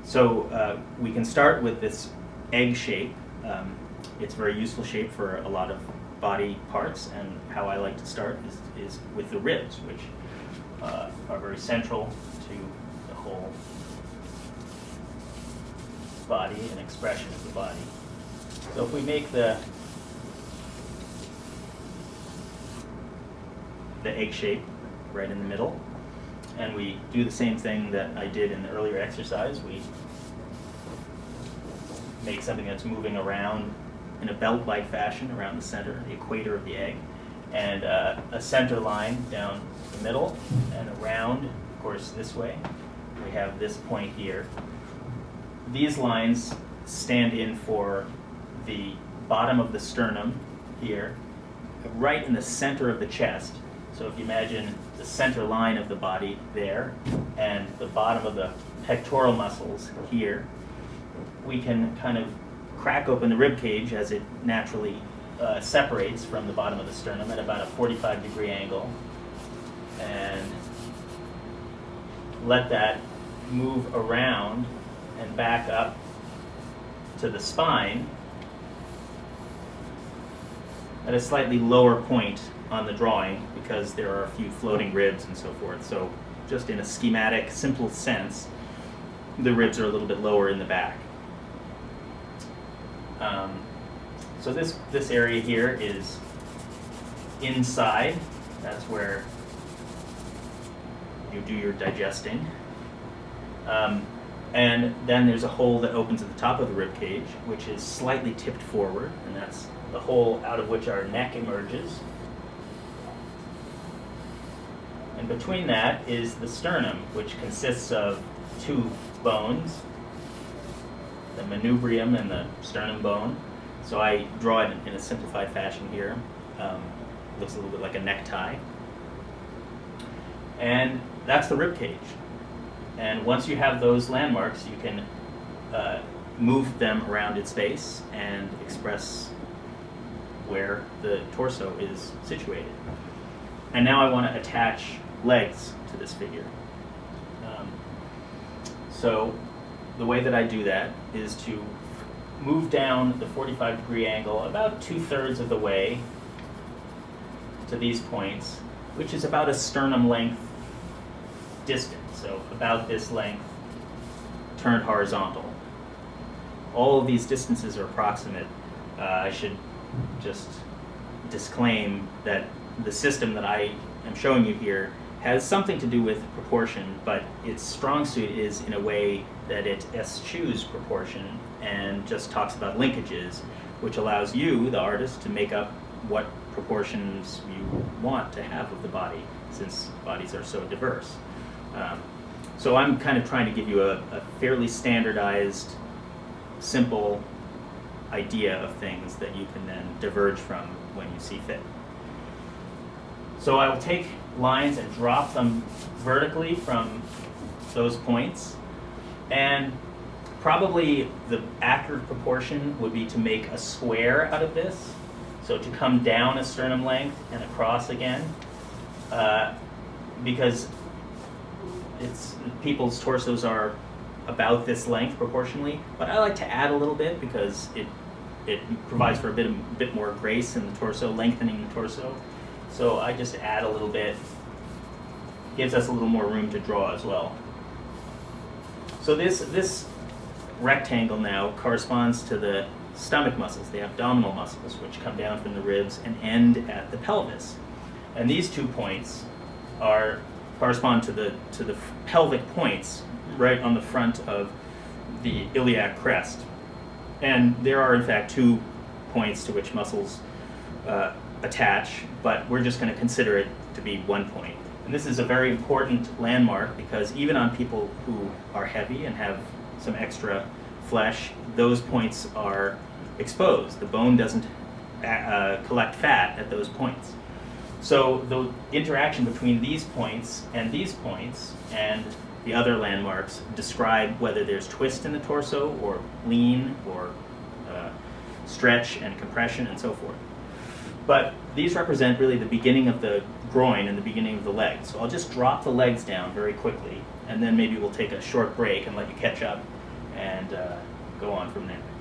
So we can start with this egg shape. It's a very useful shape for a lot of body parts, and how I like to start is with the ribs, which are very central to the whole body and expression of the body. So if we make the egg shape right in the middle, and we do the same thing that I did in the earlier exercise, we make something that's moving around in a belt-like fashion around the center, the equator of the egg, and a center line down the middle and around, of course, this way. We have this point here. These lines stand in for the bottom of the sternum here, right in the center of the chest. So if you imagine the center line of the body there and the bottom of the pectoral muscles here, we can kind of crack open the rib cage as it naturally separates from the bottom of the sternum at about a 45-degree angle, and let that move around and back up to the spine at a slightly lower point on the drawing, because there are a few floating ribs and so forth. So just in a schematic, simple sense, the ribs are a little bit lower in the back. So this area here is inside. That's where you do your digesting. And then there's a hole that opens at the top of the rib cage, which is slightly tipped forward, and that's the hole out of which our neck emerges. And between that is the sternum, which consists of two bones, the manubrium and the sternum bone. So I draw it in a simplified fashion here. Looks a little bit like a necktie. And that's the rib cage. And once you have those landmarks, you can move them around in space and express where the torso is situated. And now I want to attach legs to this figure. So the way that I do that is to move down the 45-degree angle about 2/3 of the way to these points, which is about a sternum length distance, so about this length turned horizontal. All of these distances are approximate. I should just disclaim that the system that I am showing you here has something to do with proportion, but its strong suit is in a way that it eschews proportion and just talks about linkages, which allows you, the artist, to make up what proportions you want to have of the body, since bodies are so diverse. So I'm kind of trying to give you a fairly standardized, simple idea of things that you can then diverge from when you see fit. So I will take lines and drop them vertically from those points, and probably the accurate proportion would be to make a square out of this, so to come down a sternum length and across again, because people's torsos are about this length proportionally, but I like to add a little bit because it provides for a bit more grace in the torso, lengthening the torso. So I just add a little bit, gives us a little more room to draw as well. So this rectangle now corresponds to the stomach muscles, the abdominal muscles, which come down from the ribs and end at the pelvis. And these 2 points correspond to the pelvic points right on the front of the iliac crest. And there are in fact 2 points to which muscles attach, but we're just going to consider it to be 1 point. And this is a very important landmark because even on people who are heavy and have some extra flesh, those points are exposed. The bone doesn't collect fat at those points. So the interaction between these points and the other landmarks describe whether there's twist in the torso or lean or stretch and compression and so forth. But these represent really the beginning of the groin and the beginning of the leg. So I'll just drop the legs down very quickly, and then maybe we'll take a short break and let you catch up and go on from there.